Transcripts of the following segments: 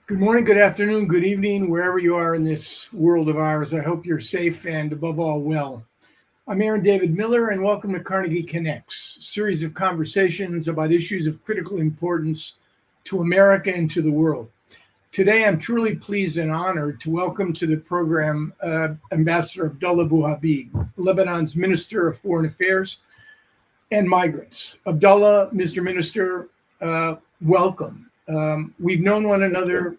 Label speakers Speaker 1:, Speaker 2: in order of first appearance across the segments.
Speaker 1: Good morning, good afternoon, good evening, wherever you are in this world of ours. I hope you're safe and, above all, well. I'm Aaron David Miller, and welcome to Carnegie Connects, a series of conversations about issues of critical importance to America and to the world. Today, I'm truly pleased and honored to welcome to the program Ambassador Abdallah BouHabib, Lebanon's Minister of Foreign Affairs and Migrants. Abdallah, Mr. Minister, welcome. We've known one another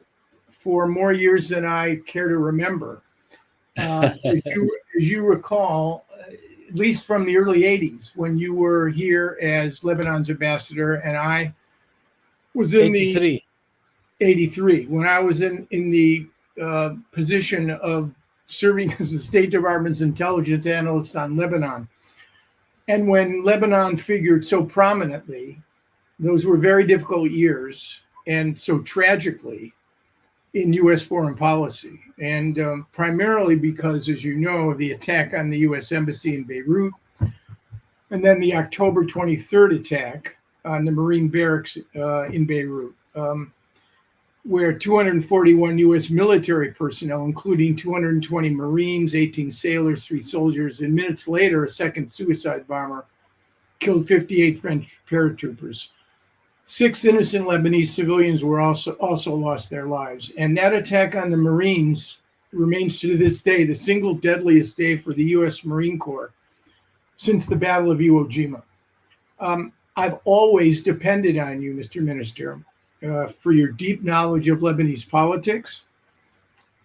Speaker 1: for more years than I care to remember. As you recall, at least from the early 80s, when you were here as Lebanon's ambassador, and I was in
Speaker 2: 83.
Speaker 1: the 83, when I was in the position of serving as the State Department's intelligence analyst on Lebanon. And when Lebanon figured so prominently, those were very difficult years, and so tragically, in U.S. foreign policy. And primarily because, as you know, of the attack on the U.S. Embassy in Beirut, and then the October 23rd attack on the Marine barracks in Beirut, where 241 U.S. military personnel, including 220 Marines, 18 sailors, 3 soldiers, and minutes later, a second suicide bomber killed 58 French paratroopers. 6 innocent Lebanese civilians were also lost their lives. And that attack on the Marines remains to this day the single deadliest day for the U.S. Marine Corps since the Battle of Iwo Jima. I've always depended on you, Mr. Minister, for your deep knowledge of Lebanese politics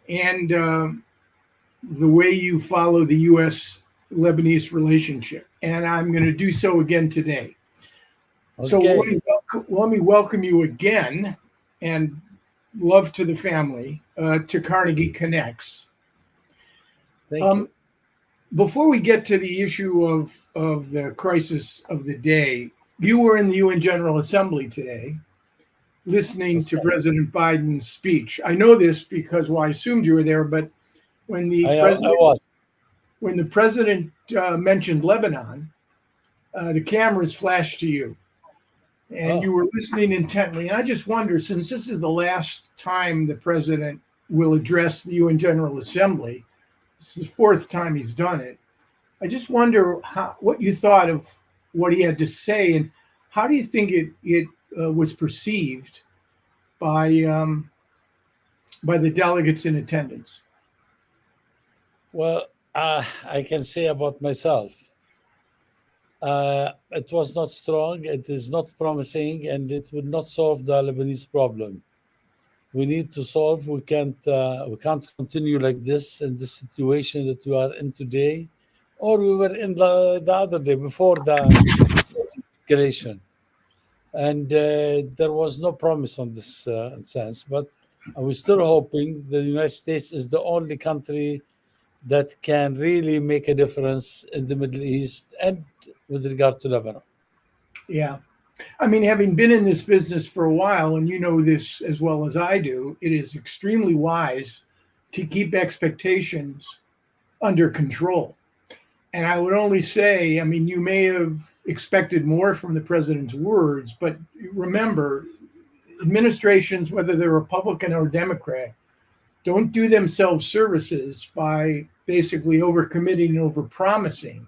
Speaker 1: and the way you follow the U.S.-Lebanese relationship. And I'm going to do so again today.
Speaker 2: Okay.
Speaker 1: So let me welcome you again, and love to the family, to Carnegie Connects.
Speaker 2: Thank you.
Speaker 1: Before we get to the issue of the crisis of the day, you were in the UN General Assembly today, listening to President Biden's speech. I know this because, well, I assumed you were there, but when the president mentioned Lebanon, the cameras flashed to you. And you were listening intently. And I just wonder, since this is the last time the president will address the UN General Assembly, this is the 4th time he's done it, I just wonder what you thought of what he had to say, and how do you think it was perceived by the delegates in attendance?
Speaker 2: Well, I can say about myself. It was not strong, it is not promising, and it would not solve the Lebanese problem. We need to solve, we can't continue like this in the situation that we are in today, or we were in the other day before the escalation. And there was no promise on this sense, but we're still hoping the United States is the only country that can really make a difference in the Middle East and with regard to Lebanon.
Speaker 1: Yeah. I mean, having been in this business for a while, and you know this as well as I do, it is extremely wise to keep expectations under control. And I would only say, I mean, you may have expected more from the president's words, but remember, administrations, whether they're Republican or Democrat, don't do themselves services by basically overcommitting and overpromising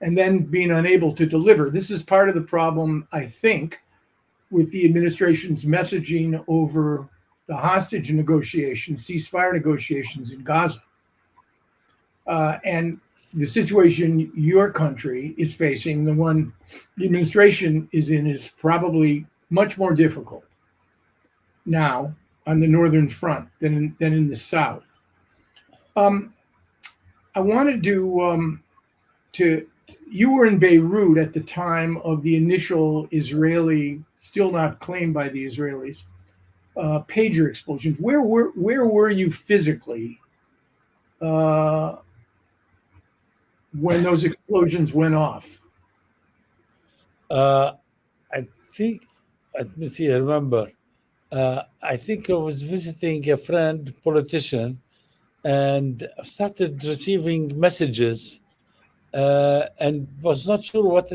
Speaker 1: and then being unable to deliver. This is part of the problem, I think, with the administration's messaging over the hostage negotiations, ceasefire negotiations in Gaza. And the situation your country is facing, the one the administration is in, is probably much more difficult now on the northern front than in the south. I wanted to you were in Beirut at the time of the initial Israeli, still not claimed by the Israelis, pager explosions. Where were you physically when those explosions went off?
Speaker 2: I think, let me see, I remember. I think I was visiting a friend, politician, and started receiving messages and was not sure what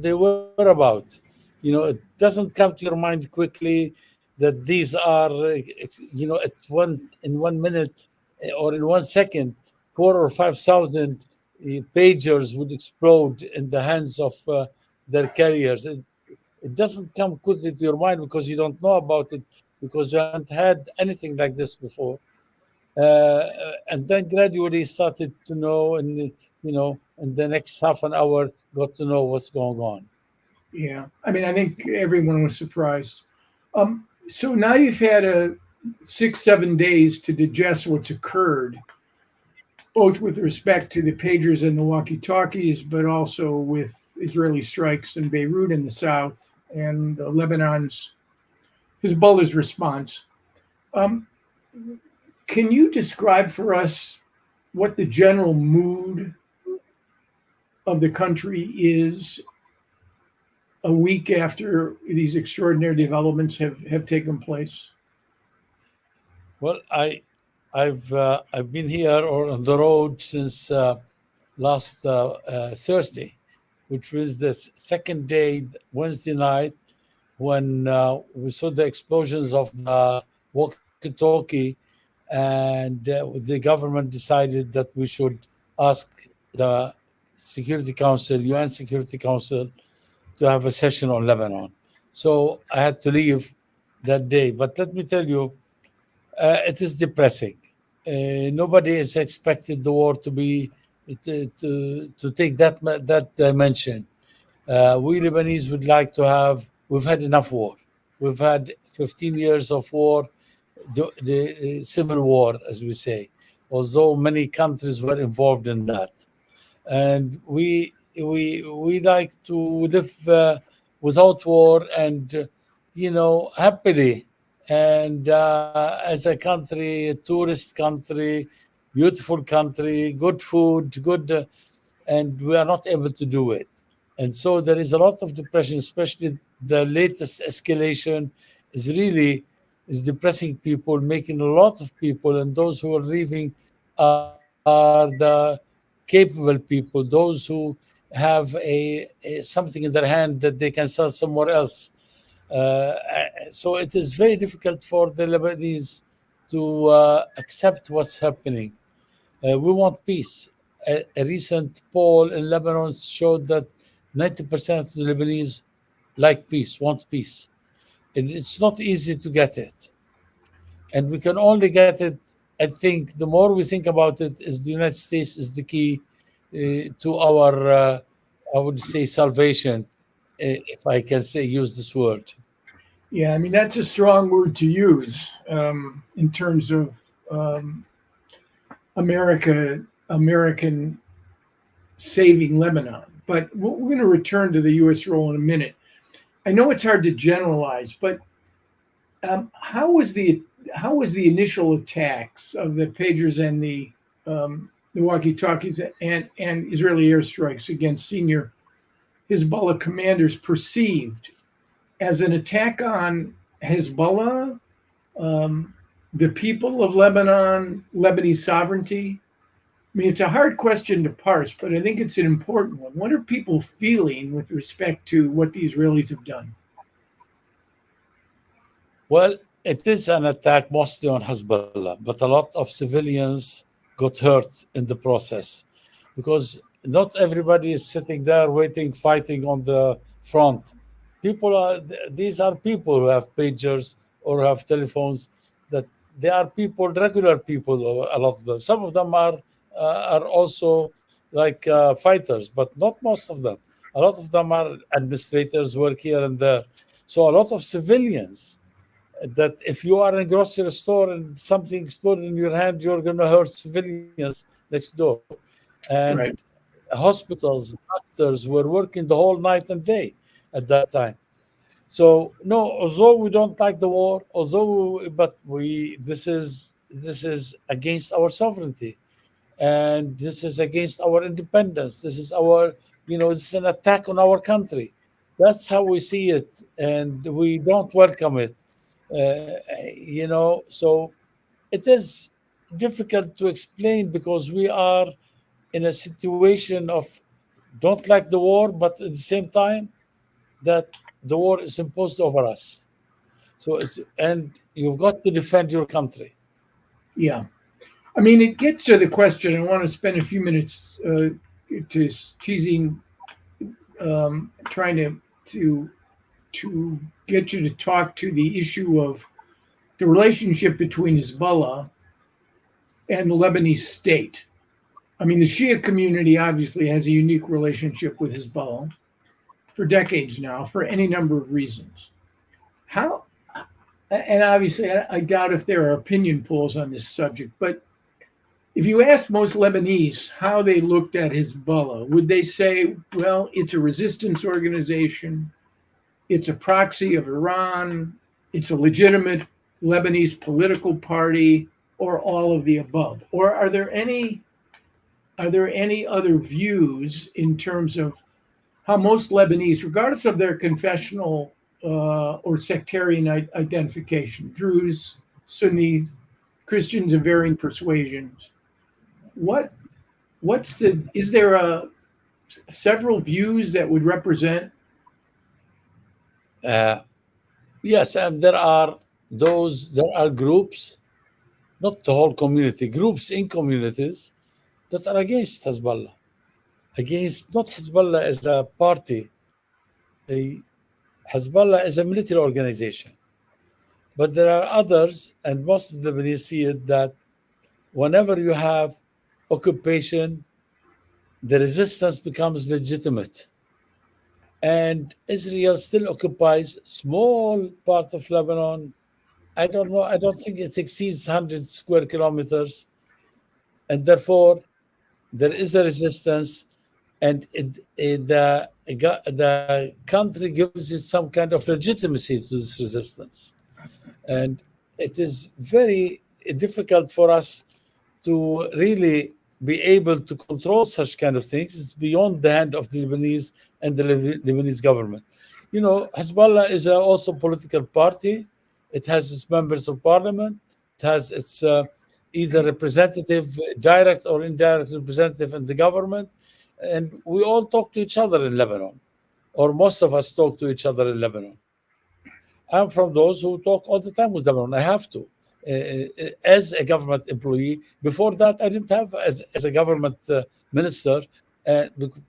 Speaker 2: they were about. You know, it doesn't come to your mind quickly. that these are, at in 1 minute or in 1 second, 4 or 5 thousand pagers would explode in the hands of their carriers. It doesn't come quickly to your mind because you don't know about it, because you haven't had anything like this before. And then gradually started to know, and in the next half an hour, got to know what's going on.
Speaker 1: Yeah, I mean, I think everyone was surprised. So now you've had 6, 7 days to digest what's occurred, both with respect to the pagers and the walkie-talkies, but also with Israeli strikes in Beirut in the south and Lebanon's Hezbollah's response. Um, can you describe for us what the general mood of the country is a week after these extraordinary developments have taken place?
Speaker 2: Well, I've been here or on the road since last Thursday, which was the second day, Wednesday night, when we saw the explosions of the walkie-talkie, and the government decided that we should ask the Security Council, UN Security Council, to have a session on Lebanon. So I had to leave that day. But let me tell you, it is depressing. Nobody is expected the war to be to take that dimension. We Lebanese would like to have. We've had enough war. We've had 15 years of war, the civil war, as we say. Although many countries were involved in that, and we like to live without war and happily, and as a country, a tourist country, beautiful country, good food, good, and we are not able to do it. And so there is a lot of depression, especially the latest escalation is depressing people, making a lot of people, and those who are leaving are the capable people, those who have a something in their hand that they can sell somewhere else. Uh, so it is very difficult for the Lebanese to accept what's happening. We want peace. A recent poll in Lebanon showed that 90% of the Lebanese like peace, want peace. And it's not easy to get it. And we can only get it, I think, the more we think about it, is the United States is the key to our, I would say, salvation, if I can say, use this word.
Speaker 1: Yeah, I mean, that's a strong word to use in terms of American saving Lebanon. But we're going to return to the U.S. role in a minute. I know it's hard to generalize, but how was the initial attacks of the pagers and the walkie-talkies and Israeli airstrikes against senior Hezbollah commanders perceived as an attack on Hezbollah, the people of Lebanon, Lebanese sovereignty? I mean, it's a hard question to parse, but I think it's an important one. What are people feeling with respect to what the Israelis have done?
Speaker 2: Well, it is an attack mostly on Hezbollah, but a lot of civilians got hurt in the process because not everybody is sitting there waiting, fighting on the front. These are people who have pagers or have telephones. That they are people, regular people. A lot of them. Some of them are also like fighters, but not most of them. A lot of them are administrators, work here and there. So a lot of civilians, that if you are in a grocery store and something exploded in your hand, you're going to hurt civilians next door. And
Speaker 1: Right.
Speaker 2: hospitals, doctors were working the whole night and day at that time. So no, although we don't like the war, but this is against our sovereignty, and this is against our independence. This is this is an attack on our country. That's how we see it, and we don't welcome it. So it is difficult to explain because we are in a situation of don't like the war, but at the same time that the war is imposed over us. So and you've got to defend your country.
Speaker 1: Yeah. I mean, it gets to the question. I want to spend a few minutes to teasing, trying to get you to talk to the issue of the relationship between Hezbollah and the Lebanese state. I mean, the Shia community obviously has a unique relationship with Hezbollah for decades now, for any number of reasons. How, and obviously, I doubt if there are opinion polls on this subject, but if you asked most Lebanese how they looked at Hezbollah, would they say, well, it's a resistance organization, it's a proxy of Iran, it's a legitimate Lebanese political party, or all of the above? Or are there any other views in terms of how most Lebanese, regardless of their confessional or sectarian identification, Druze, Sunnis, Christians of varying persuasions, is there several views that would represent?
Speaker 2: Yes, and there are groups, not the whole community, groups in communities that are against Hezbollah, against not Hezbollah as a party. Hezbollah is a military organization. But there are others, and most of the Lebanese see it, that whenever you have occupation, the resistance becomes legitimate. And Israel still occupies small part of Lebanon. I don't know. I don't think it exceeds 100 square kilometers. And therefore, there is a resistance, and the country gives it some kind of legitimacy to this resistance. And it is very difficult for us to really be able to control such kind of things. It's beyond the hand of the Lebanese and the Lebanese government. You know, Hezbollah is also a political party. It has its members of parliament. It has its either representative, direct or indirect representative in the government. And we all talk to each other in Lebanon, or most of us talk to each other in Lebanon. I'm from those who talk all the time with Lebanon. I have to. As a government employee. Before that, I didn't have, as a government minister,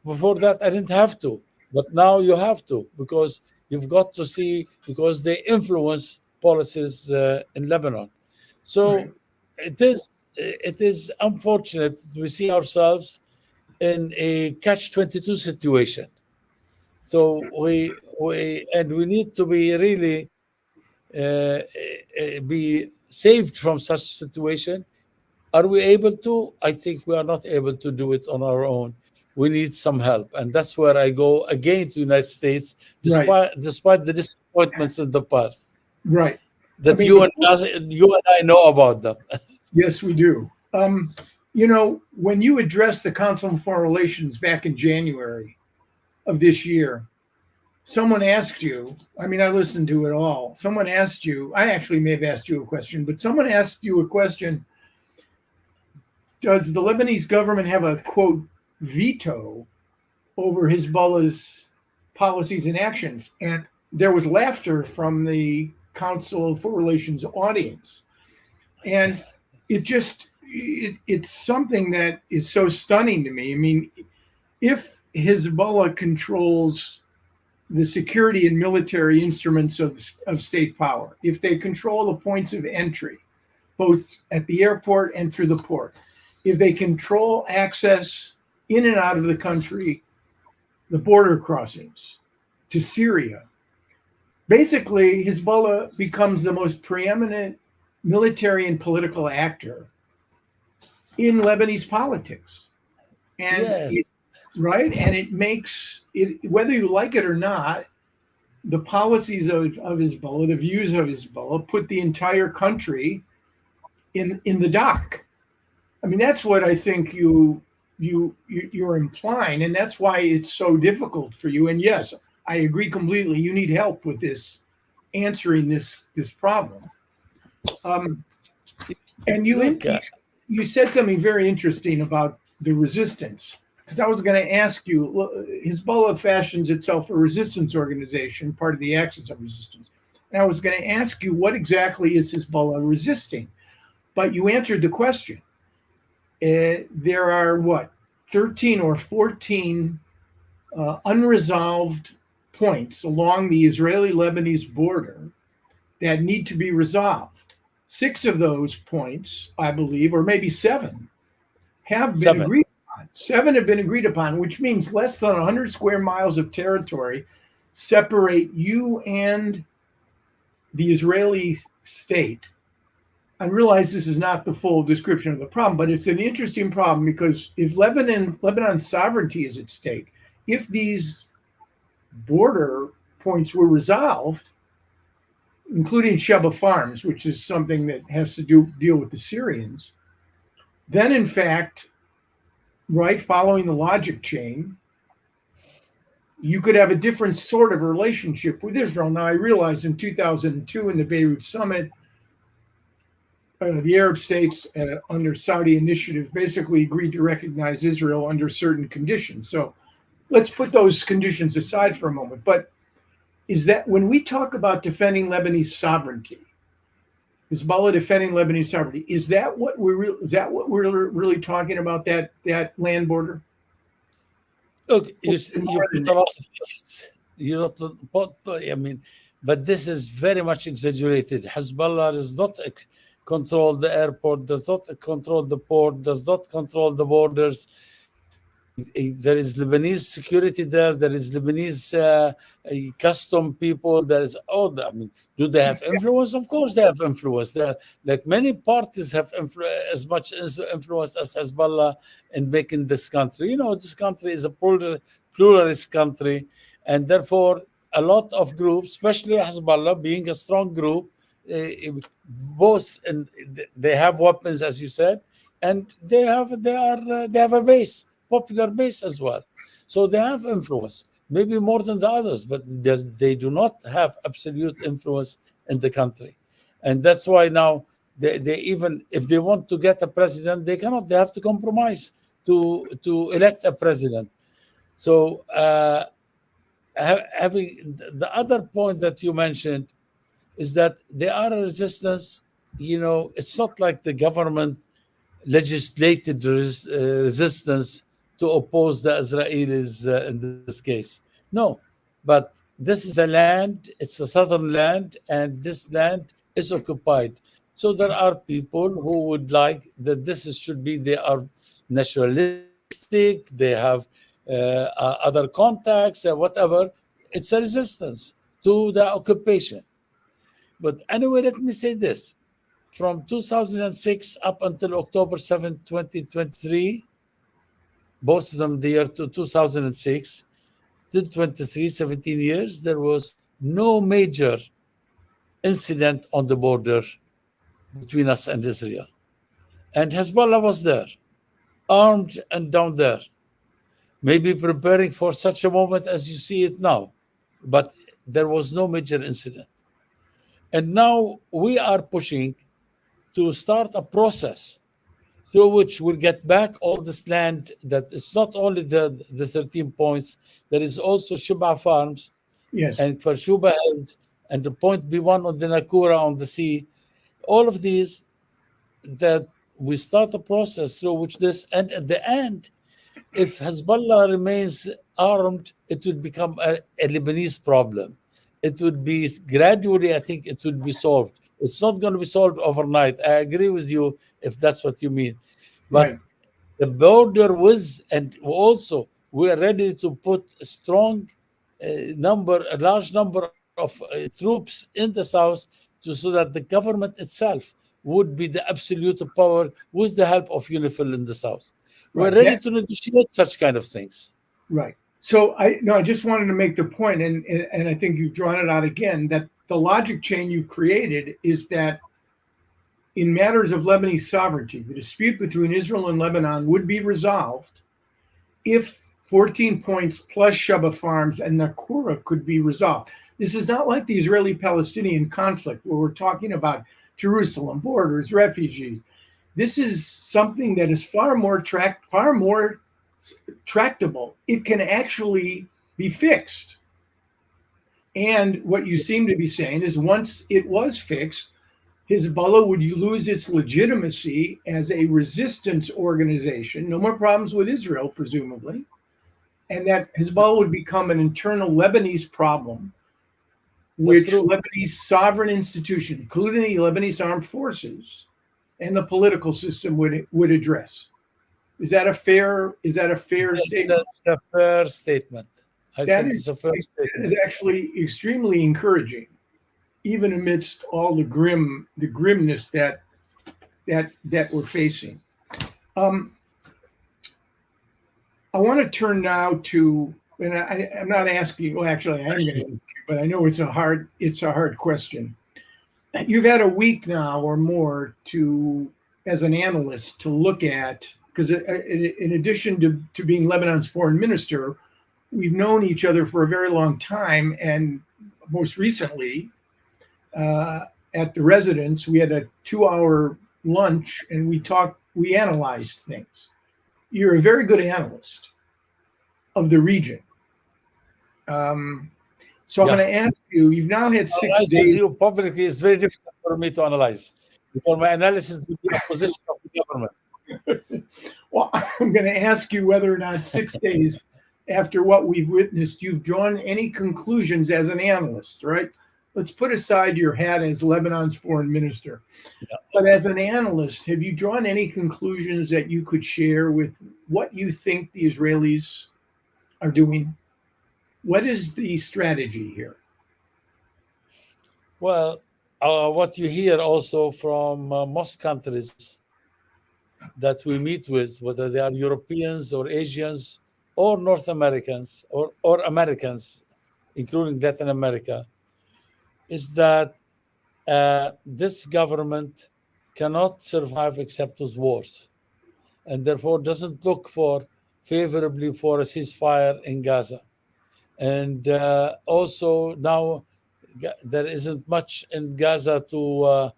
Speaker 2: before that, I didn't have to. But now you have to, because you've got to see, because they influence policies in Lebanon. So
Speaker 1: Right.
Speaker 2: it is unfortunate we see ourselves in a catch-22 situation. So we need to be really be saved from such situation. Are we able to? I think we are not able to do it on our own. We need some help, and that's where I go again to the United States,
Speaker 1: Right.
Speaker 2: despite the disappointments in the past
Speaker 1: Right.
Speaker 2: that
Speaker 1: I mean,
Speaker 2: you and I know about them.
Speaker 1: yes, we do. You know, when you addressed the Council on Foreign Relations back in January of this year, someone asked you, I mean, I listened to it all. Someone asked you, I actually may have asked you a question, but someone asked you a question. Does the Lebanese government have a, quote, veto over Hezbollah's policies and actions? And there was laughter from the Council for Relations audience. And it's something that is so stunning to me. I mean, if Hezbollah controls the security and military instruments of state power, if they control the points of entry, both at the airport and through the port, if they control access in and out of the country, the border crossings to Syria, basically Hezbollah becomes the most preeminent military and political actor in Lebanese politics. And
Speaker 2: Yes.
Speaker 1: right? And it makes it, whether you like it or not, the policies of Hezbollah, the views of Hezbollah, put the entire country in the dock. I mean, that's what I think you're implying, and that's why it's so difficult for you. And yes, I agree completely. You need help with this, answering this problem. And you said something very interesting about the resistance, because I was going to ask you, Hezbollah fashions itself a resistance organization, part of the axis of resistance. And I was going to ask you, what exactly is Hezbollah resisting? But you answered the question. There are, what, 13 or 14 unresolved points along the Israeli-Lebanese border that need to be resolved. 6 of those points, I believe, or maybe 7, have been
Speaker 2: Seven.
Speaker 1: agreed upon. 7 have been agreed upon, which means less than 100 square miles of territory separate you and the Israeli state. I realize this is not the full description of the problem, but it's an interesting problem because if Lebanon's sovereignty is at stake, if these border points were resolved, including Sheba Farms, which is something that has to deal with the Syrians, then in fact, right, following the logic chain, you could have a different sort of relationship with Israel. Now, I realize in 2002 in the Beirut summit, the Arab states under Saudi initiative basically agreed to recognize Israel under certain conditions. So let's put those conditions aside for a moment. But is that when we talk about defending Lebanese sovereignty, Hezbollah defending Lebanese sovereignty, is that what we're really talking about, that land border?
Speaker 2: Look, you put a lot of ifs. I mean, but this is very much exaggerated. Hezbollah does not control the airport, does not control the port, does not control the borders. There is Lebanese security there. There is Lebanese custom people. There is I mean, do they have influence? Of course, they have influence. There, like many parties have as much influence as Hezbollah in making this country. You know, this country is a pluralist country, and therefore a lot of groups, especially Hezbollah, being a strong group, they have weapons, as you said, and they have a base. Popular base as well. So they have influence, maybe more than the others, but they do not have absolute influence in the country. And that's why now they even, if they want to get a president, they cannot. They have to compromise to elect a president. So having the other point that you mentioned is that they are a resistance. You know, it's not like the government legislated resistance to oppose the Israelis in this case. No, but this is a land, it's a southern land, and this land is occupied. So there are people who would like that they are nationalistic, they have other contacts, whatever. It's a resistance to the occupation. But anyway, let me say this. From 2006 up until October 7, 2023, both of them the year 2006 to 23, 17 years, there was no major incident on the border between us and Israel. And Hezbollah was there, armed and down there, maybe preparing for such a moment as you see it now. But there was no major incident. And now we are pushing to start a process through which we'll get back all this land. That is not only the 13 points, there is also Sheba Farms,
Speaker 1: yes,
Speaker 2: and for Sheba Hills, and the point B1 on the Nakura on the sea. All of these, that we start a process through which this, and at the end, if Hezbollah remains armed, it will become a Lebanese problem. It would be gradually, I think it would be solved. It's not going to be solved overnight. I agree with you if that's what you mean. But
Speaker 1: right.
Speaker 2: the border and also we are ready to put a large number of troops in the south so that the government itself would be the absolute power with the help of UNIFIL in the south. We're ready to negotiate such kind of things.
Speaker 1: Right. So I just wanted to make the point, and I think you've drawn it out again, that the logic chain you've created is that in matters of Lebanese sovereignty, the dispute between Israel and Lebanon would be resolved if 14 points plus Sheba Farms and Nakura could be resolved. This is not like the Israeli-Palestinian conflict where we're talking about Jerusalem, borders, refugees. This is something that is far more tractable. It can actually be fixed. And what you seem to be saying is once it was fixed, Hezbollah would lose its legitimacy as a resistance organization. No more problems with Israel, presumably. And that Hezbollah would become an internal Lebanese problem,
Speaker 2: That's
Speaker 1: which
Speaker 2: true.
Speaker 1: Lebanese sovereign institutions, including the Lebanese armed forces and the political system, would address. Is that a fair statement?
Speaker 2: That's a fair statement. I
Speaker 1: That
Speaker 2: think
Speaker 1: is,
Speaker 2: it's a fair
Speaker 1: that is
Speaker 2: statement.
Speaker 1: actually extremely encouraging, even amidst all the grimness that we're facing. I want to turn now to, and I'm not asking. Well, actually, I am going to ask you, but I know it's a hard question. You've had a week now or more to, as an analyst, to look at, because in addition to being Lebanon's foreign minister, we've known each other for a very long time, and most recently at the residence, we had a 2-hour lunch, and we analyzed things. You're a very good analyst of the region. So I'm going to ask you, you've now had 6
Speaker 2: Analyze with
Speaker 1: days.
Speaker 2: you publicly is very difficult for me to analyze because my analysis would be opposition of the government.
Speaker 1: Well, I'm going to ask you whether or not 6 days after what we've witnessed, you've drawn any conclusions as an analyst, right? Let's put aside your hat as Lebanon's foreign minister.
Speaker 2: Yeah.
Speaker 1: But as an analyst, have you drawn any conclusions that you could share with what you think the Israelis are doing? What is the strategy here?
Speaker 2: Well, what you hear also from most countries that we meet with, whether they are Europeans or Asians or North Americans or Americans, including Latin America, is that this government cannot survive except with wars, and therefore doesn't look for favorably for a ceasefire in Gaza. And also now there isn't much in Gaza to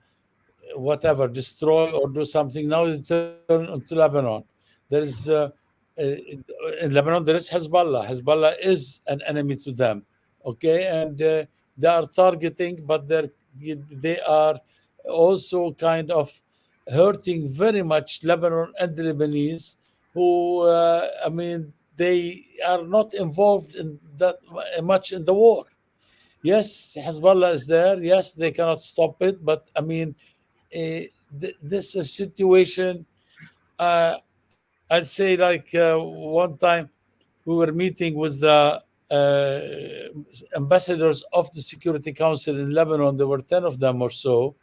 Speaker 2: whatever, destroy or do something. Now they turn to Lebanon. There is in Lebanon there is Hezbollah. Hezbollah is an enemy to them, okay, and they are targeting, but they are also kind of hurting very much Lebanon and the Lebanese, who I mean they are not involved in that much in the war. Yes, Hezbollah is there. Yes, they cannot stop it, but I mean this is a situation. I'd say like one time we were meeting with the ambassadors of the Security Council in Lebanon. There were 10 of them or so.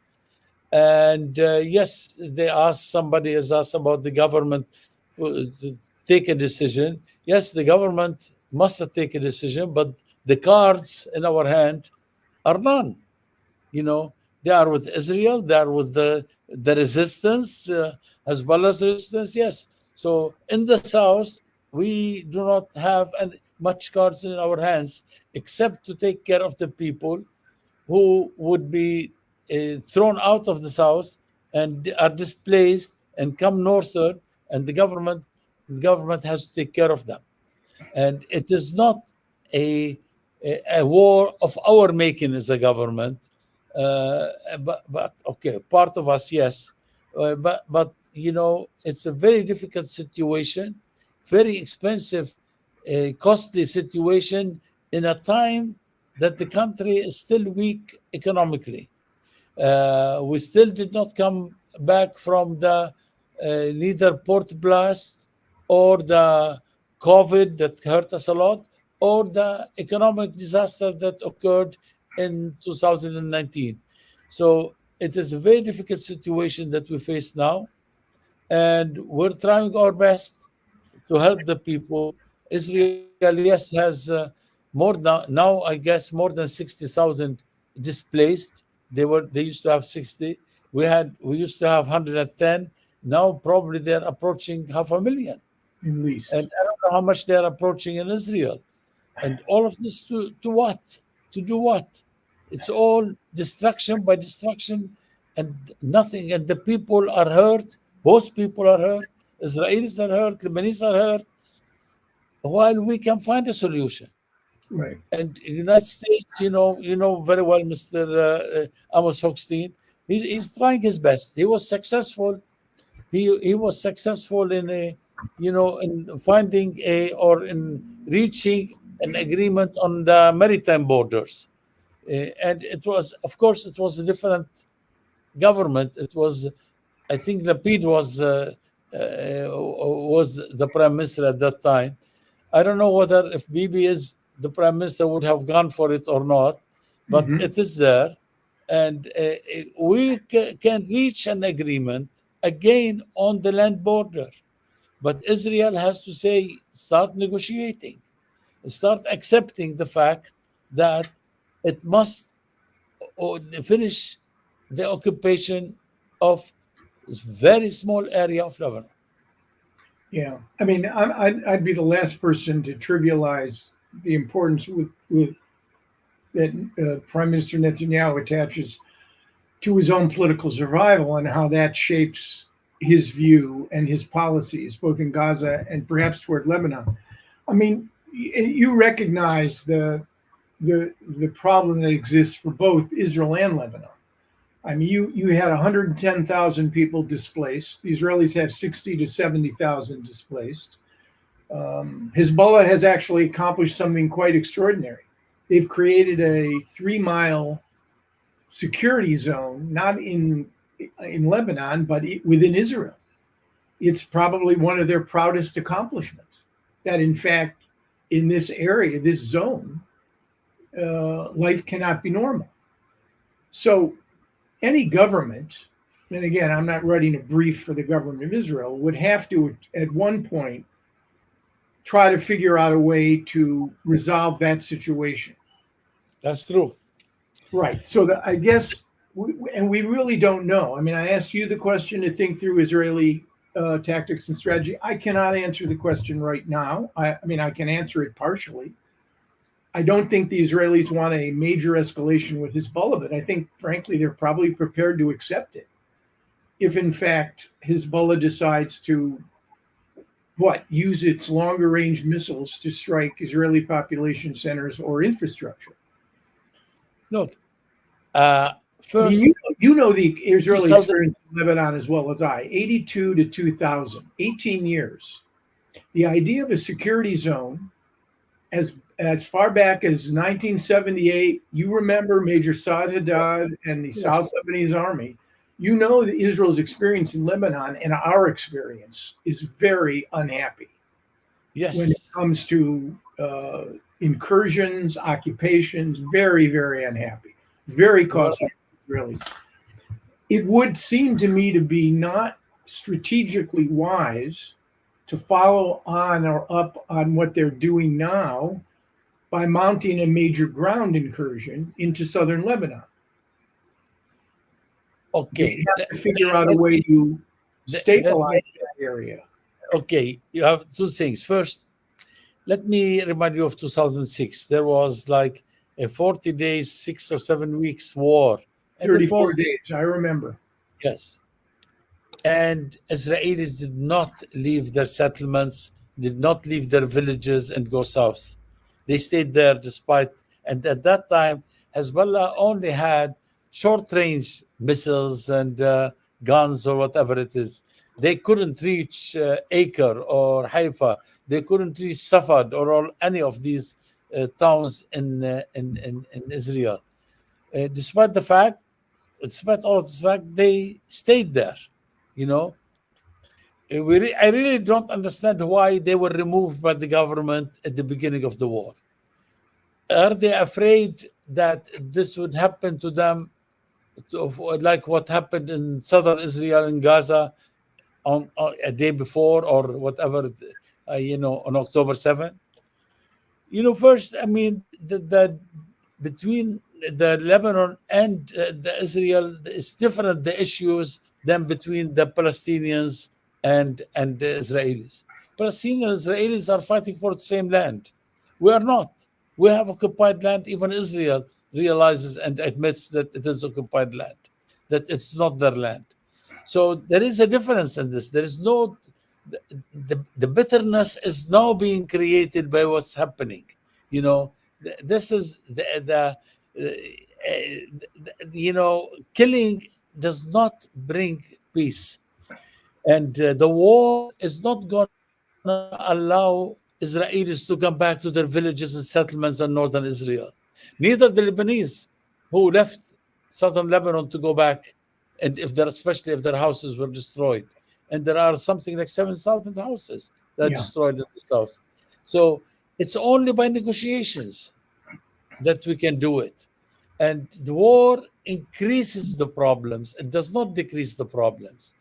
Speaker 2: And yes, they asked, somebody has asked about the government to take a decision. Yes, the government must take a decision, but the cards in our hand are none. You know, they are with Israel, they are with the resistance, Hezbollah's resistance, yes. So in the south, we do not have much cards in our hands except to take care of the people who would be thrown out of the south and are displaced and come northward, and the government has to take care of them. And it is not a war of our making as a government, but okay, part of us, yes, but you know, it's a very difficult situation, very expensive, costly situation in a time that the country is still weak economically. We still did not come back from the neither port blast or the COVID that hurt us a lot, or the economic disaster that occurred in 2019. So it is a very difficult situation that we face now, and we're trying our best to help the people. Israel, yes, has now I guess more than 60,000 displaced. They used to have 60. We used to have 110. Now probably they're approaching 500,000.
Speaker 1: At least.
Speaker 2: And I don't know how much they're approaching in Israel. And all of this to what? To do what? It's all destruction by destruction and nothing. And the people are hurt. Both people are hurt. Israelis are hurt. Lebanese are hurt. While we can find a solution.
Speaker 1: Right.
Speaker 2: And the United States, you know very well, Mr. Amos Hochstein, he's trying his best. He was successful. He was successful in in finding in reaching an agreement on the maritime borders. And it was, of course, it was a different government. It was, I think, Lapid was the prime minister at that time. I don't know whether if Bibi is the prime minister would have gone for it or not, but it is there, and we can reach an agreement again on the land border. But Israel has to say, start negotiating, start accepting the fact that it must finish the occupation of this very small area of Lebanon.
Speaker 1: Yeah, I mean, I'd be the last person to trivialize the importance with that Prime Minister Netanyahu attaches to his own political survival and how that shapes his view and his policies, both in Gaza and perhaps toward Lebanon. I mean, you recognize the problem that exists for both Israel and Lebanon. I mean, you had 110,000 people displaced. The Israelis have 60 to 70,000 displaced. Hezbollah has actually accomplished something quite extraordinary. They've created a 3-mile security zone, not in Lebanon, but within Israel. It's probably one of their proudest accomplishments. That, in fact, in this area, this zone, life cannot be normal. So any government, and again, I'm not writing a brief for the government of Israel, would have to, at one point, try to figure out a way to resolve that situation.
Speaker 2: That's true.
Speaker 1: Right. So I guess, we really don't know. I mean, I asked you the question to think through Israeli tactics and strategy. I cannot answer the question right now. I mean, I can answer it partially. I don't think the Israelis want a major escalation with Hezbollah, but I think, frankly, they're probably prepared to accept it if, in fact, Hezbollah decides to, use its longer-range missiles to strike Israeli population centers or infrastructure.
Speaker 2: Look,
Speaker 1: I
Speaker 2: first,
Speaker 1: mean, you know the Israeli experience in Lebanon as well as I. 82 to 2000, 18 years. The idea of a security zone, as far back as 1978, you remember Major Saad Haddad and the South Lebanese Army. You know that Israel's experience in Lebanon and our experience is very unhappy.
Speaker 2: Yes.
Speaker 1: When it comes to incursions, occupations, very, very unhappy, very costly for Israelis. It would seem to me to be not strategically wise to follow on or up on what they're doing now by mounting a major ground incursion into southern Lebanon.
Speaker 2: Okay.
Speaker 1: They have to figure out a way to stabilize that area.
Speaker 2: Okay, you have two things. First, let me remind you of 2006. There was like a 40 days, 6 or 7 weeks war. And
Speaker 1: 34 days, I remember.
Speaker 2: Yes. And Israelis did not leave their settlements, did not leave their villages and go south. They stayed there despite, and at that time, Hezbollah only had short-range missiles and guns or whatever it is. They couldn't reach Acre or Haifa. They couldn't reach Safad or any of these towns in Israel. Despite all of this fact, they stayed there. You know, I really don't understand why they were removed by the government at the beginning of the war. Are they afraid that this would happen to them, like what happened in southern Israel and Gaza on a day before or whatever, on October 7th? First, I mean, the between the Lebanon and the Israel is different, the issues, than between the Palestinians and the Israelis. Palestinians and Israelis are fighting for the same land. We are not. We have occupied land. Even Israel realizes and admits that it is occupied land, that it's not their land. So there is a difference in this. There is no, the bitterness is now being created by what's happening. this is killing does not bring peace, and the war is not going to allow Israelis to come back to their villages and settlements in northern Israel. Neither the Lebanese who left southern Lebanon to go back, and especially if their houses were destroyed, and there are something like 7,000 houses that are destroyed in the south. So it's only by negotiations that we can do it. And the war increases the problems. It does not decrease the problems.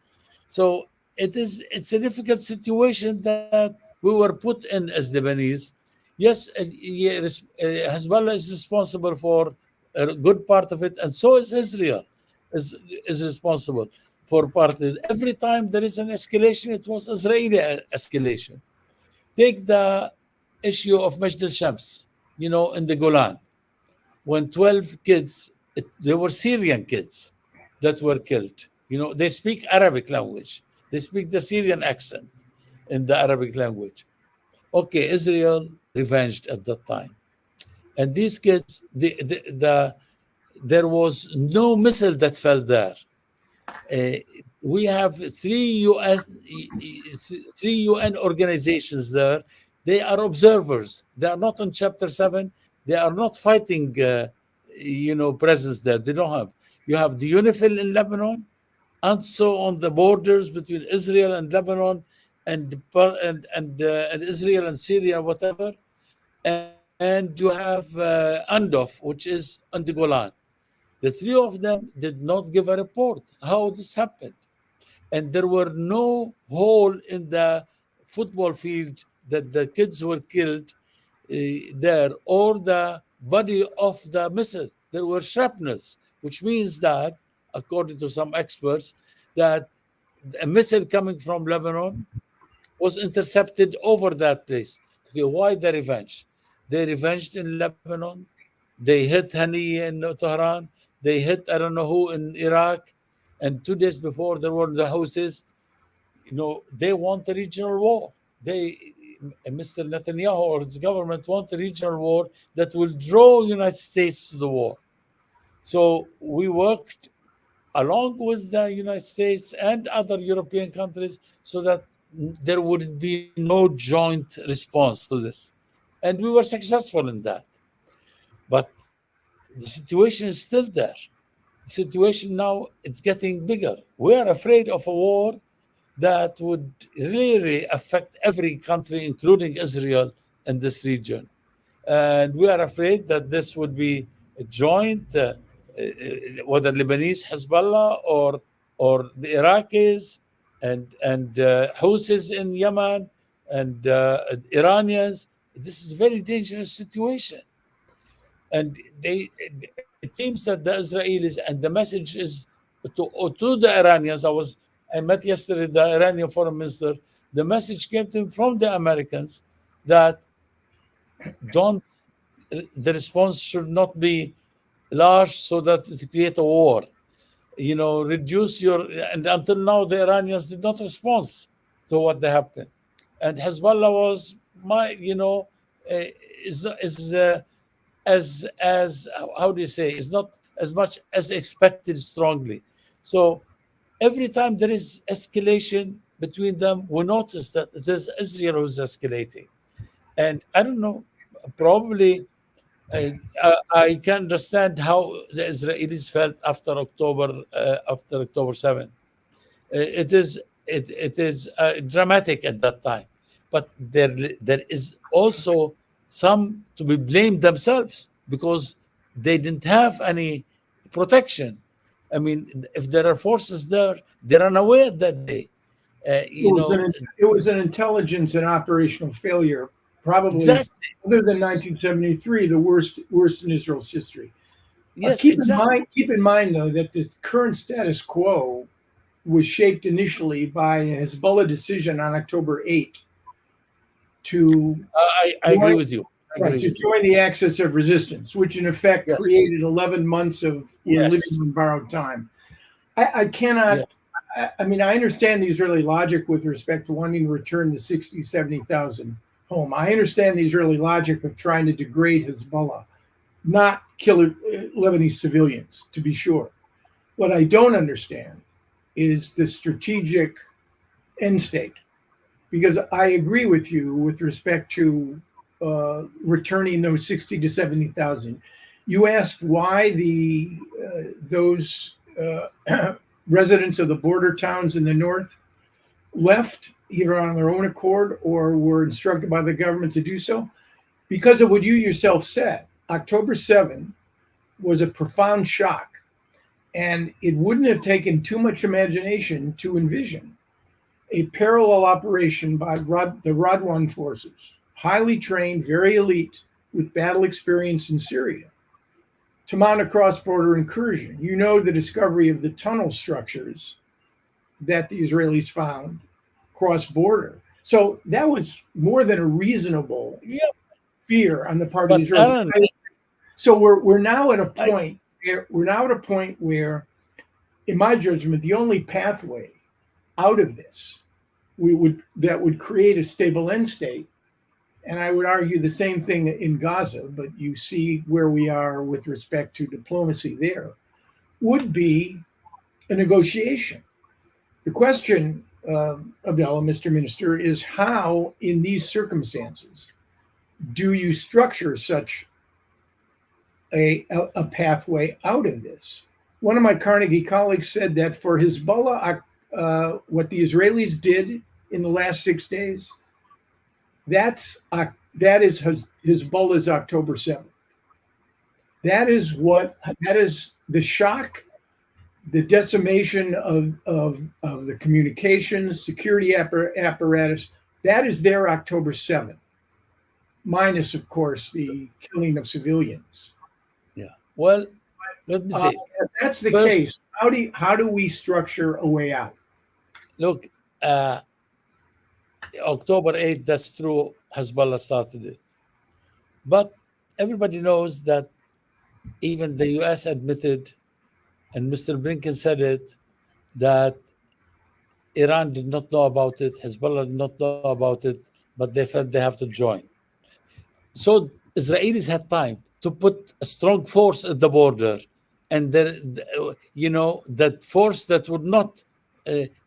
Speaker 2: So it's a difficult situation that we were put in as Lebanese. Yes, Hezbollah is responsible for a good part of it, and so is Israel is responsible for part of it. Every time there is an escalation, it was Israeli escalation. Take the issue of Majd al-Shams, in the Golan, when 12 kids, they were Syrian kids that were killed. They speak Arabic language. They speak the Syrian accent in the Arabic language. Okay, Israel revenged at that time. And these kids, there was no missile that fell there. We have three UN organizations there. They are observers. They are not on Chapter 7. They are not fighting, presence there. They don't have. You have the UNIFIL in Lebanon, and so on the borders between Israel and Lebanon, and Israel and Syria, whatever. And you have UNDOF, which is on the Golan. The three of them did not give a report how this happened. And there were no hole in the football field that the kids were killed there, or the body of the missile. There were shrapnels, which means that, according to some experts, that a missile coming from Lebanon was intercepted over that place. Okay, why the revenge? They revenged in Lebanon. They hit Haniya in Tehran. They hit I don't know who in Iraq. And 2 days before, there were the Houthis. They want a regional war. Mr. Netanyahu or his government want a regional war that will draw United States to the war. So we worked along with the United States and other European countries so that there would be no joint response to this. And we were successful in that. But the situation is still there. The situation now, it's getting bigger. We are afraid of a war that would really affect every country, including Israel, in this region. And we are afraid that this would be a joint, whether Lebanese Hezbollah or the Iraqis and Houthis in Yemen and Iranians. This is a very dangerous situation. And it seems that the Israelis, and the message is to the Iranians. I met yesterday the Iranian foreign minister. The message came to him from the Americans that the response should not be large so that it create a war. Reduce and until now the Iranians did not respond to what they happened. And Hezbollah was as how do you say, is not as much as expected strongly. So every time there is escalation between them, we notice that it is Israel who's escalating. And I don't know, probably I can understand how the Israelis felt after October 7. It is dramatic at that time. But there is also some to be blamed themselves because they didn't have any protection. I mean, if there are forces there, they're unaware that day.
Speaker 1: It was an intelligence and operational failure, probably
Speaker 2: exactly.
Speaker 1: Other than 1973, the worst in Israel's history.
Speaker 2: Yes,
Speaker 1: keep in mind, though, that the current status quo was shaped initially by a Hezbollah decision on October 8 to
Speaker 2: I agree with you.
Speaker 1: To join the axis of resistance, which in effect created 11 months of living on borrowed time. I cannot. Yes. I mean, I understand the Israeli logic with respect to wanting to return the 60,000, 70,000 home. I understand the Israeli logic of trying to degrade Hezbollah, not kill Lebanese civilians, to be sure. What I don't understand is the strategic end state, because I agree with you with respect to returning those 60 to 70,000. You asked why those residents of the border towns in the north left, either on their own accord or were instructed by the government to do so, because of what you yourself said. October 7 was a profound shock, and it wouldn't have taken too much imagination to envision a parallel operation by the Radwan forces, highly trained, very elite, with battle experience in Syria, to mount a cross-border incursion. You know the discovery of the tunnel structures that the Israelis found cross-border. So that was more than a reasonable fear on the part of the Israelis. So we're now at a point where, in my judgment, the only pathway out of this that would create a stable end state, and I would argue the same thing in Gaza, but you see where we are with respect to diplomacy there, would be a negotiation. The question, Abdallah, Mr. Minister, is how, in these circumstances, do you structure such a pathway out of this? One of my Carnegie colleagues said that for Hezbollah, what the Israelis did in the last 6 days, that is Hezbollah's October 7th. That is the shock, the decimation of the communications, security apparatus. That is their October 7th, minus, of course, the killing of civilians.
Speaker 2: Yeah. Well, let me say,
Speaker 1: if that's the case, how do we structure a way out?
Speaker 2: Look, October 8th, that's true, Hezbollah started it. But everybody knows that even the US admitted, and Mr. Blinken said it, that Iran did not know about it, Hezbollah did not know about it, but they felt they have to join. So Israelis had time to put a strong force at the border, and that force that would not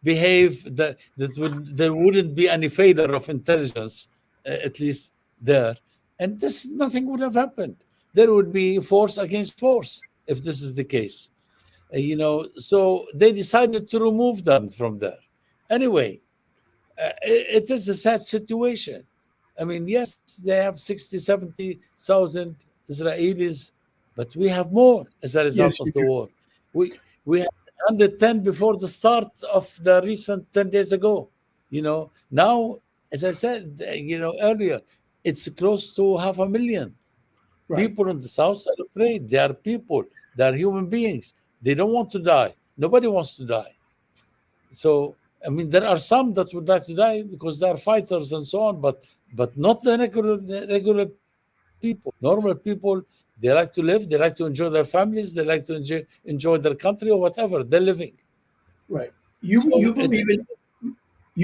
Speaker 2: behave, there wouldn't be any failure of intelligence, at least there. And nothing would have happened. There would be force against force if this is the case. So they decided to remove them from there. Anyway, it is a sad situation. I mean, yes, they have 60, 70,000 Israelis, but we have more as a result of the war. We have 110 before the start of the recent 10 days ago. Now, as I said, earlier, it's close to 500,000. Right. People in the south are afraid. They are people. They are human beings. They don't want to die. Nobody wants to die. So, I mean, there are some that would like to die because they are fighters and so on, but not the regular people. Normal people, they like to live. They like to enjoy their families. They like to enjoy their country or whatever. They're living.
Speaker 1: Right. You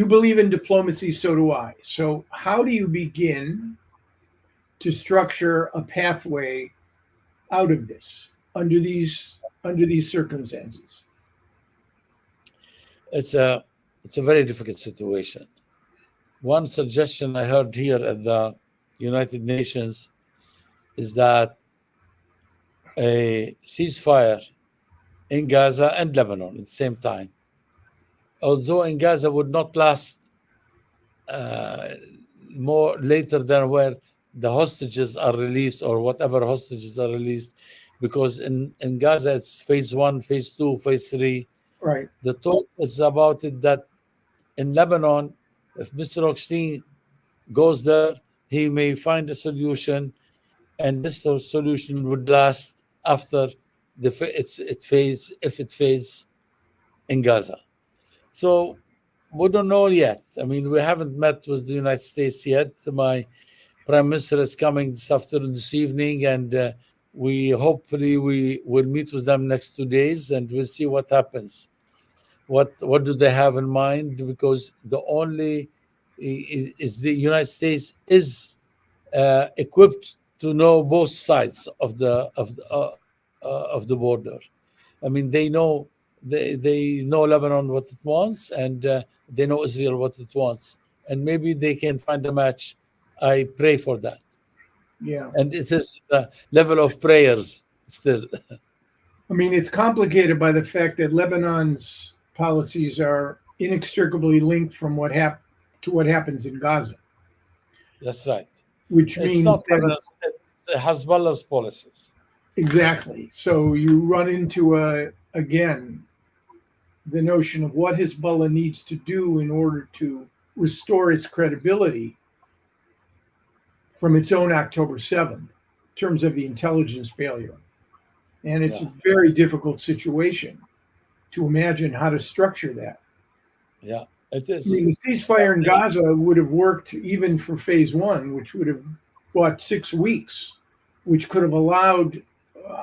Speaker 1: believe in diplomacy, so do I. So how do you begin to structure a pathway out of this under these circumstances?
Speaker 2: It's a very difficult situation. One suggestion I heard here at the United Nations is that a ceasefire in Gaza and Lebanon at the same time, although in Gaza would not last more later than where the hostages are released or whatever hostages are released, because in Gaza it's phase 1, phase 2, phase 3.
Speaker 1: Right.
Speaker 2: The talk is about it that in Lebanon, if Mr. Rockstein goes there, he may find a solution, and this solution would last after it phase in Gaza. So we don't know yet. I mean, we haven't met with the United States yet. My Prime Minister is coming this evening, and we will meet with them next 2 days, and we'll see what happens. What do they have in mind? Because the only is the United States is equipped to know both sides of the border. I mean, they know Lebanon what it wants, and they know Israel what it wants, and maybe they can find a match. I pray for that,
Speaker 1: Yeah.
Speaker 2: and it is the level of prayers still.
Speaker 1: I mean, it's complicated by the fact that Lebanon's policies are inextricably linked from to what happens in Gaza,
Speaker 2: That's right.
Speaker 1: which
Speaker 2: It's
Speaker 1: means
Speaker 2: not
Speaker 1: that
Speaker 2: Lebanon's, it's Hezbollah's policies.
Speaker 1: exactly. So you run into again the notion of what Hezbollah needs to do in order to restore its credibility from its own October 7th in terms of the intelligence failure. And it's
Speaker 2: Yeah.
Speaker 1: a very difficult situation to imagine how to structure that.
Speaker 2: Yeah, it
Speaker 1: I mean,
Speaker 2: is.
Speaker 1: the ceasefire in Gaza would have worked even for phase one, which would have bought 6 weeks, which could have allowed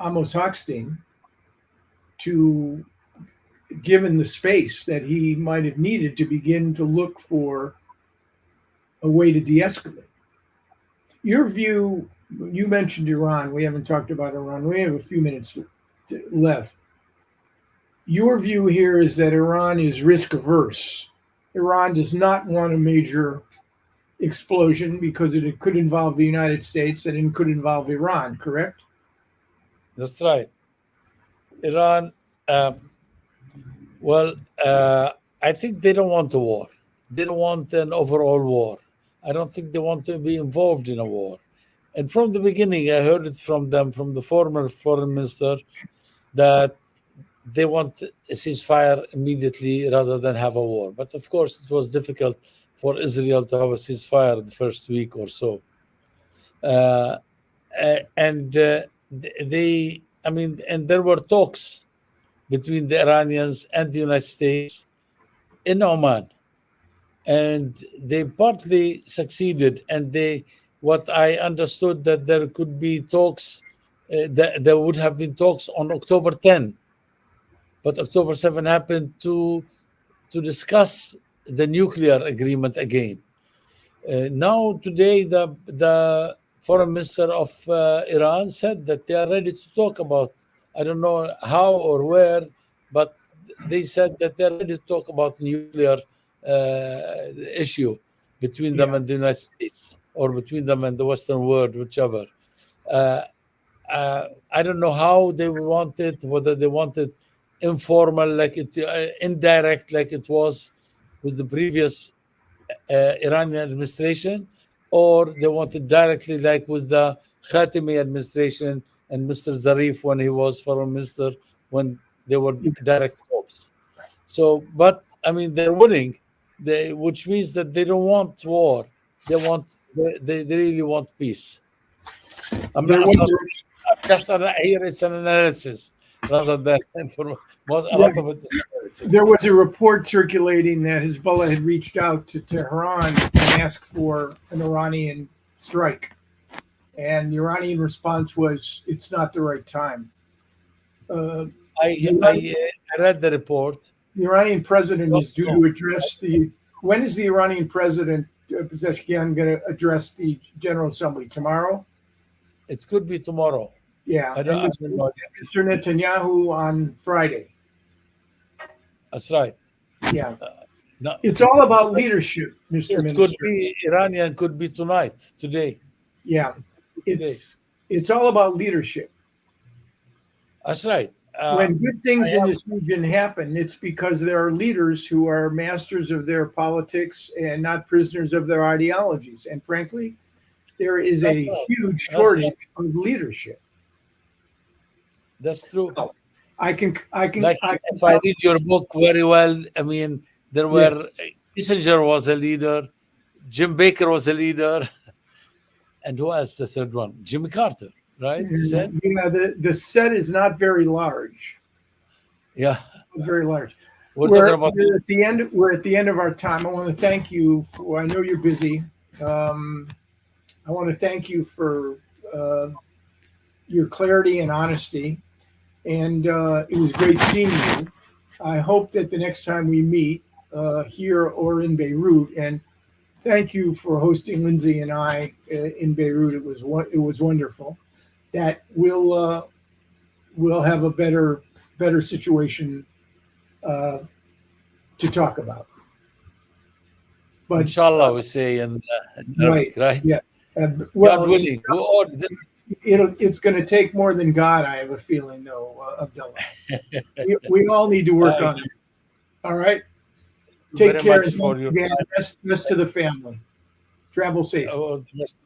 Speaker 1: Amos Hochstein to, given the space that he might have needed, to begin to look for a way to de-escalate. Your view, you mentioned Iran. We haven't talked about Iran. We have a few minutes left. Your view here is that Iran is risk averse. Iran does not want a major explosion because it could involve the United States and it could involve Iran, correct?
Speaker 2: That's right. Iran, well, I think they don't want a war. They don't want an overall war. I don't think they want to be involved in a war. And from the beginning, I heard it from them, from the former foreign minister, that they want a ceasefire immediately rather than have a war. But of course, it was difficult for Israel to have a ceasefire the first week or so. And there were talks between the Iranians and the United States in Oman, and they partly succeeded. And what I understood, that there could be talks, there would have been talks on October 10, but October 7 happened to discuss the nuclear agreement again. Now today, the foreign minister of Iran said that they are ready to talk about, I don't know how or where, but they said that they're ready to talk about nuclear issue between them and the United States, or between them and the Western world, whichever. I don't know how they want it, whether they want it informal, like it, indirect, like it was with the previous Iranian administration, or they want it directly, like with the Khatami administration and Mr. Zarif when he was foreign minister, when they were direct talks. So, but I mean, they're winning, which means that they don't want war. They really want peace. I'm just here. It's an analysis rather than a lot of it is analysis.
Speaker 1: There was a report circulating that Hezbollah had reached out to Tehran and asked for an Iranian strike, and the Iranian response was, "It's not the right time."
Speaker 2: I read the report.
Speaker 1: The Iranian president is due to address when is the Iranian president Pezeshkian going to address the General Assembly? Tomorrow?
Speaker 2: It could be tomorrow.
Speaker 1: Yeah.
Speaker 2: I don't know.
Speaker 1: Mr. Netanyahu on Friday.
Speaker 2: That's right.
Speaker 1: Yeah.
Speaker 2: No,
Speaker 1: it's all about leadership, Mr. Minister.
Speaker 2: Could be Iranian, could be today.
Speaker 1: Yeah. It's all about leadership.
Speaker 2: That's right.
Speaker 1: When good things in this region happen, it's because there are leaders who are masters of their politics and not prisoners of their ideologies. And frankly, there is a huge shortage of leadership.
Speaker 2: That's true.
Speaker 1: I can.
Speaker 2: If I read your book very well, I mean, there were Kissinger was a leader, Jim Baker was a leader, and who else? The third one, Jimmy Carter, right?
Speaker 1: The set is not very large.
Speaker 2: Yeah,
Speaker 1: not very large.
Speaker 2: We're
Speaker 1: at the end. We're at the end of our time. I want to thank you. I know you're busy. I want to thank you for your clarity and honesty. And it was great seeing you. I hope that the next time we meet here or in Beirut, and thank you for hosting Lindsay and I in Beirut. It was wonderful. That we'll have a better situation to talk about. But
Speaker 2: Inshallah, we say in Arabic, right?
Speaker 1: Yeah.
Speaker 2: God
Speaker 1: Well,
Speaker 2: willing. All this.
Speaker 1: it's going to take more than God, I have a feeling, though, Abdullah. we all need to work on it. All right. Take
Speaker 2: Very
Speaker 1: care.
Speaker 2: much for your
Speaker 1: Best to the family. Travel safe.
Speaker 2: Oh, yes,